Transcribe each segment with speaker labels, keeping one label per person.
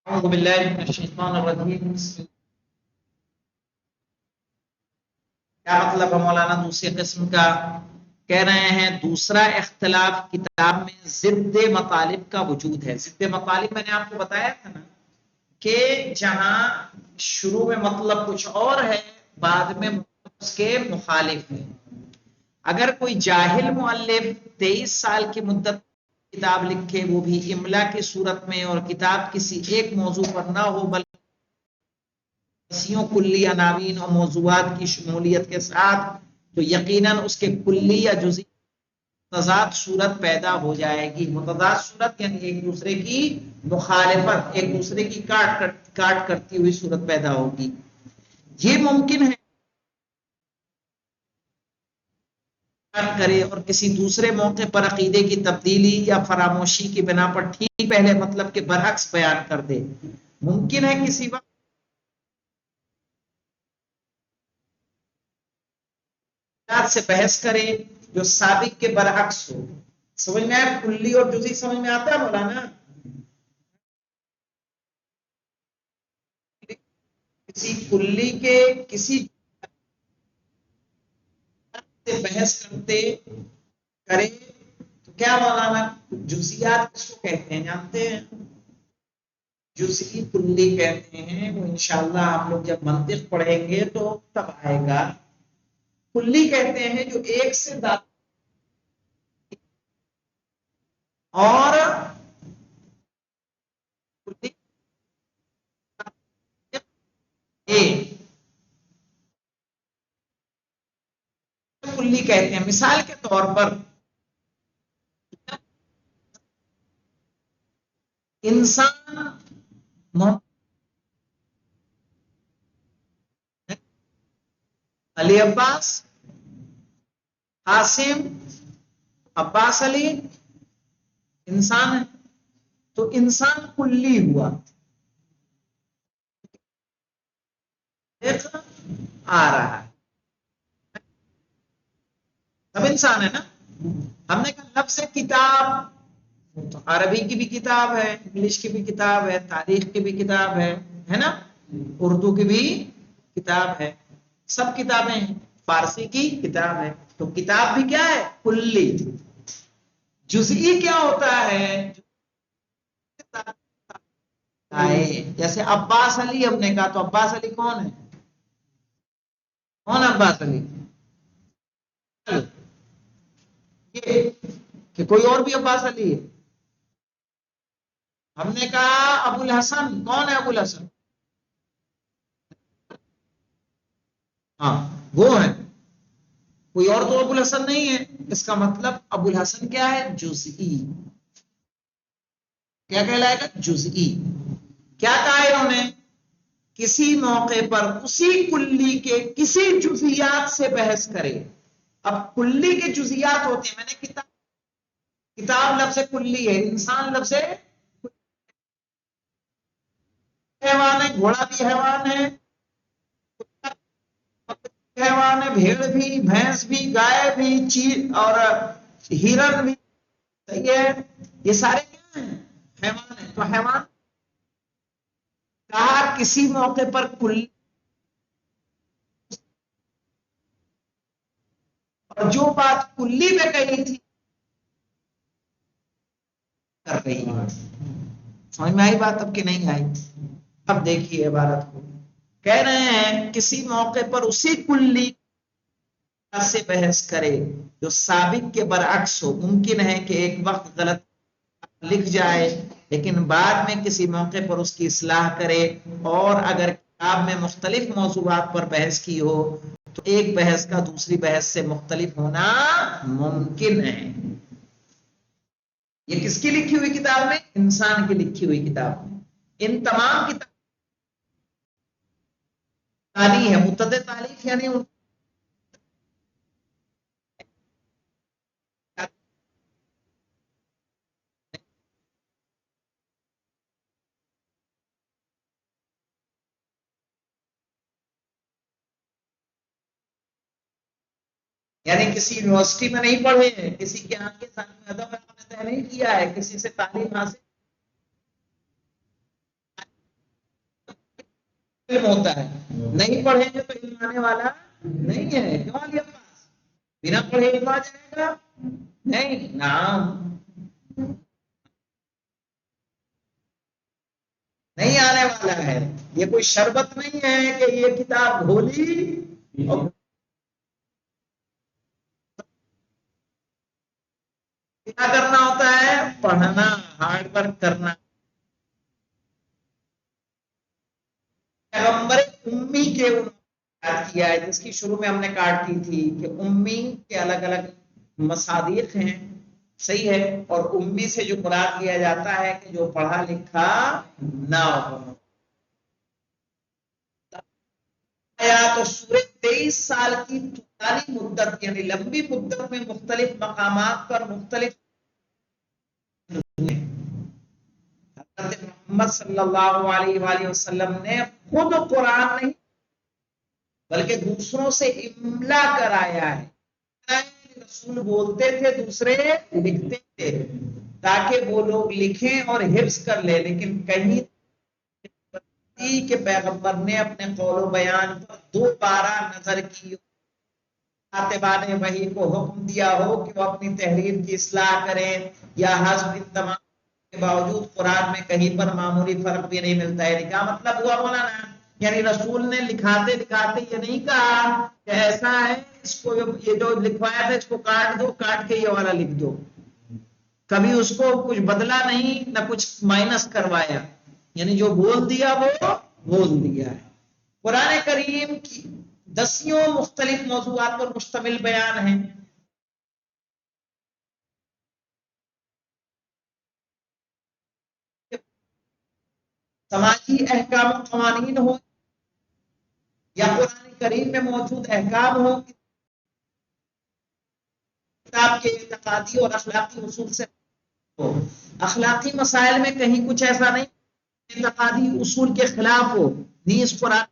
Speaker 1: اعوذ باللہ من الشیطان الرجیم. کیا مطلب ہے مولانا دوسری قسم کا؟ کہہ رہے ہیں دوسرا اختلاف کتاب میں ضد مطالب کا وجود ہے. ضد مطالب میں نے آپ کو بتایا تھا نا کہ جہاں شروع میں مطلب کچھ اور ہے بعد میں اس کے مخالف ہے. اگر کوئی جاہل مؤلف 23 سال کی مدت کتاب لکھے، وہ بھی املا کی صورت میں، اور کتاب کسی ایک موضوع پر نہ ہو بلکہ کلی عناوین اور موضوعات کی شمولیت کے ساتھ، تو یقیناً اس کے کلی یا جزئی متضاد صورت پیدا ہو جائے گی. متضاد صورت یعنی ایک دوسرے کی مخالفت، ایک دوسرے کی کاٹ کرتی ہوئی صورت پیدا ہوگی. یہ ممکن ہے کرے اور کسی دوسرے موقع پر عقیدے کی تبدیلی یا فراموشی کی بنا پر ٹھیک پہلے مطلب کے برعکس بیان کر دے. ممکن ہے کسی وقت سے بحث کرے جو سابق کے برعکس ہو. سمجھ میں آیا؟ کلی اور جزئی سمجھ میں آتا ہے مولانا؟ کسی کلی کے کسی سے بحث کرے تو کیا مولانا جزئیات کس کو کہتے ہیں جانتے ہیں؟ جزئی کلی کہتے ہیں. وہ انشاءاللہ آپ لوگ جب منطق پڑھیں گے تو تب آئے گا. کلی کہتے ہیں جو ایک سے زیادہ اور کلی کہتے ہیں. مثال کے طور پر انسان علی عباس، قاسم، عباس علی انسان ہے تو انسان کلی ہوا. آ رہا ہے سب انسان ہے نا. ہم نے کہا لفظ کتاب تو عربی کی بھی کتاب ہے، انگلش کی بھی کتاب ہے، تاریخ کی بھی کتاب ہے نا، اردو کی بھی کتاب ہے، سب کتابیں ہیں. فارسی کی کتاب ہے تو کتاب بھی کیا ہے؟ کلی. جزئی کیا ہوتا ہے؟ جیسے عباس علی ہم نے کہا تو عباس علی کون ہے؟ کون عباس علی؟ کہ کوئی اور بھی عباس علی ہے؟ ہم نے کہا ابو الحسن. کون ہے ابو الحسن؟ ہاں وہ ہے. کوئی اور تو ابو الحسن نہیں ہے. اس کا مطلب ابو الحسن کیا ہے؟ جزئی. کیا کہلائے گا؟ جزئی. کیا کہا انہوں نے؟ کسی موقع پر اسی کلی کے کسی جزئیات سے بحث کرے. اب کلی کے جزئیات ہوتے ہیں. میں نے کتاب لفظ کلی ہے، انسان لفظ حیوان ہے، گھوڑا بھی حیوان ہے، حیوان ہے، بھیڑ بھی، بھینس بھی، گائے بھی، چیل اور ہرن بھی. صحیح ہے. یہ سارے کیا ہیں؟ حیوان ہیں. تو حیوان کہا کسی موقع پر کلی، اور جو بات کلی میں کہی تھی کر رہی ہے. سمجھ میں آئی بات اب کہ نہیں آئی؟ اب دیکھیے عبارت کو. کہہ رہے ہیں کسی موقع پر اسی کلی سے بحث کرے جو سابق کے برعکس ہو. ممکن ہے کہ ایک وقت غلط لکھ جائے لیکن بعد میں کسی موقع پر اس کی اصلاح کرے، اور اگر کتاب میں مختلف موضوعات پر بحث کی ہو تو ایک بحث کا دوسری بحث سے مختلف ہونا ممکن ہے. یہ کس کی لکھی ہوئی کتاب میں؟ انسان کی لکھی ہوئی کتاب میں. ان تمام کتاب تالی ہے. متعدد تالیف یعنی کسی یونیورسٹی میں نہیں پڑھے ہیں، کسی کے آگے ادب نے طے نہیں کیا ہے، کسی سے تعلیم حاصل علم ہوتا ہے، نہیں پڑھیں گے تو علم آنے والا نہیں ہے. کیوں علی عباس بنا پڑھے علم آ جائے گا؟ نہیں. نام نہیں آنے والا ہے. یہ کوئی شربت نہیں ہے کہ یہ کتاب گھولی اور کیا کرنا ہوتا ہے؟ پڑھنا، ہارڈ ورک کرنا. پیغمبر امی کے کیا ہے جس کی شروع میں ہم نے کاٹ کی تھی کہ امی کے الگ الگ مصادیق ہیں، صحیح ہے. اور امی سے جو مراد لیا جاتا ہے کہ جو پڑھا لکھا نہ ہو. تو سورہ 23 سال کی طویل مدت یعنی لمبی مدت میں مختلف مقامات پر مختلف حضرت محمد صلی اللہ علیہ وآلہ وسلم نے خود قرآن نہیں بلکہ دوسروں سے املا کرایا ہے. رسول بولتے تھے، دوسرے لکھتے تھے تاکہ وہ لوگ لکھیں اور حفظ کر لیں. لیکن کہیں کہ پیغمبر نے اپنے قول و بیان پر دوبارہ نظر کی، کاتبان وحی کو حکم دیا ہو کہ وہ اپنی تحریر کی اصلاح کریں، یا حذف ان تمام کے باوجود قرآن میں کہیں پر معمولی فرق بھی نہیں ملتا ہے. کیا مطلب ہوا مولانا؟ یعنی رسول نے لکھاتے لکھاتے یہ نہیں کہا کہ ایسا ہے اس کو یہ جو لکھوایا تھا اس کو کاٹ دو، کاٹ کے یہ والا لکھ دو. کبھی اس کو کچھ بدلا نہیں، نہ کچھ مائنس کروایا. یعنی جو بول دیا وہ بول دیا ہے. قرآن کریم کی 10 مختلف موضوعات پر مشتمل بیان ہے. سماجی احکام و قوانین ہو یا قرآن کریم میں موجود احکام ہو، کتاب کے اعتقادی اور اخلاقی اصول سے ہو. اخلاقی مسائل میں کہیں کچھ ایسا نہیں اعتقادی اصول کے خلاف ہو، نیز قرآن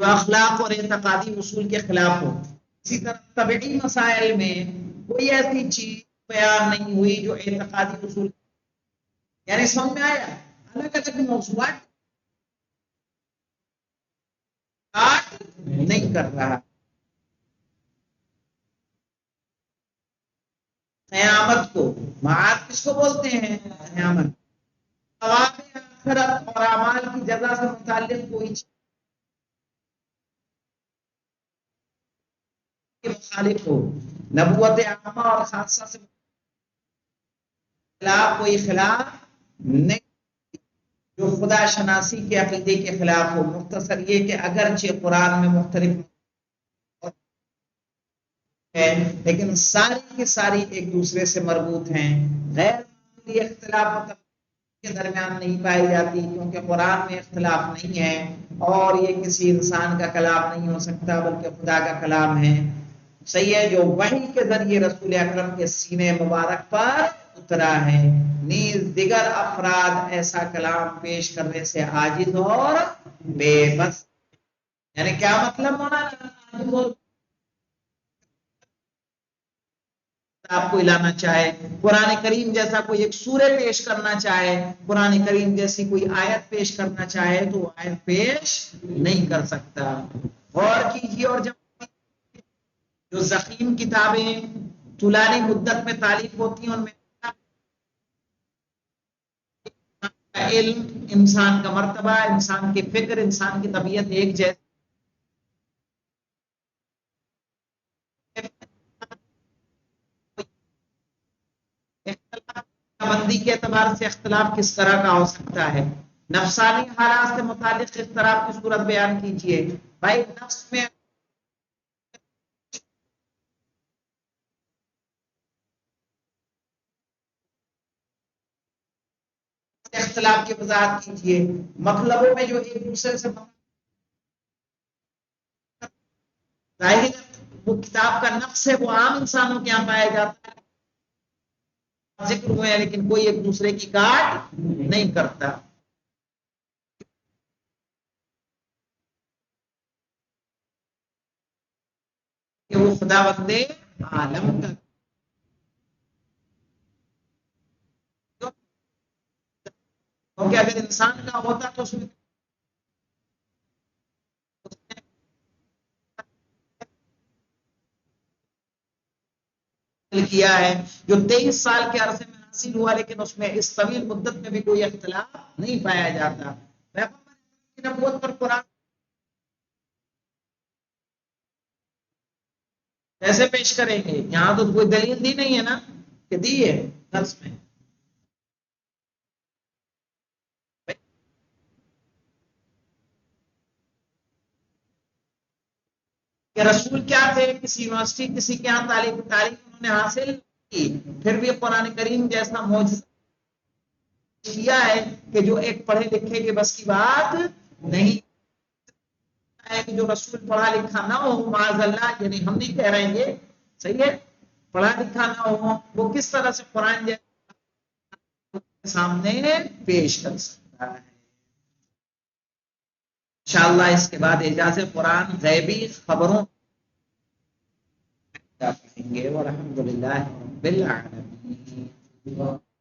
Speaker 1: جو اخلاق اور اعتقادی اصول کے خلاف ہو. اسی طرح طبعی مسائل میں کوئی ایسی چیز بیان نہیں ہوئی جو اعتقادی اصول، یعنی سمجھ میں آیا؟ الگ الگ موضوعات نہیں کر رہا. قیامت کو معاد کس کو بولتے ہیں؟ قیامت. ثواب آخرت اور اعمال کی جزا سے متعلق کوئی چیز کے مخالف ہو، نبوت عامہ اور خاصہ سے خلاف کوئی خلاف نہیں جو خدا شناسی کے عقیدے کے خلاف ہو. مختصر یہ کہ اگرچہ قرآن میں مختلف ہے لیکن ساری کی ساری ایک دوسرے سے مربوط ہیں. غیر معمولی اختلاف کے درمیان نہیں پائی جاتی کیونکہ قرآن میں اختلاف نہیں ہے اور یہ کسی انسان کا کلام نہیں ہو سکتا بلکہ خدا کا کلام ہے. صحیح ہے، جو وحی کے ذریعے رسول اکرم کے سینے مبارک پر اترا ہے. نیز دیگر افراد ایسا کلام پیش کرنے سے عاجز اور بے بس. یعنی کیا مطلب ہونا آپ کو لانا چاہے، قرآن کریم جیسا کوئی ایک سورہ پیش کرنا چاہے، قرآن کریم جیسی کوئی آیت پیش کرنا چاہے تو وہ آیت پیش نہیں کر سکتا. غور کیجیے. اور جب جو ضخیم کتابیں طولانی مدت میں تالیف ہوتی ہیں ان میں علم، انسان کا مرتبہ، انسان کی فکر، انسان کی طبیعت ایک جیسے بندی کے اعتبار سے اختلاف کس طرح کا ہو سکتا ہے. نفسانی حالات سے متعلق اختلاف کی صورت بیان کیجیے. بھائی نفس میں اختلاف کی وضاحت کیجیے. مطلبوں میں جو ایک دوسرے سے ظاہر وہ کتاب کا نفس ہے وہ عام انسانوں کے یہاں پایا جاتا ہے، ذکر ہوئے ہیں لیکن کوئی ایک دوسرے کی کاٹ نہیں کرتا. کہ وہ خدا بندے عالم کا کیونکہ اگر انسان کا ہوتا تو اس میں کیا ہے جو 23 سال کے عرصے میں حاصل ہوا، لیکن اس میں اس طویل مدت میں بھی کوئی اختلاف نہیں پایا جاتا۔ نبوت پر قرآن کیسے پیش کریں گے؟ یہاں تو کوئی دلیل دی نہیں ہے نا کہ دی ہے درس میں۔ کہ رسول کیا تھے، کسی یونیورسٹی کسی کے یہاں تعلیم انہوں نے حاصل کی، پھر بھی قرآن کریم جیسا معجزہ کیا ہے کہ جو ایک پڑھے لکھے کے بس کی بات نہیں ہے، کہ جو رسول پڑھا لکھا نہ ہو معاذ اللہ، یعنی ہم نہیں کہہ رہے ہیں یہ صحیح ہے، پڑھا لکھا نہ ہو وہ کس طرح سے قرآن سامنے پیش کر سکتا ہے۔ انشاءاللہ اس کے بعد اعجاز قرآن غیبی خبروں کہیں گے، والحمدللہ رب العالمین۔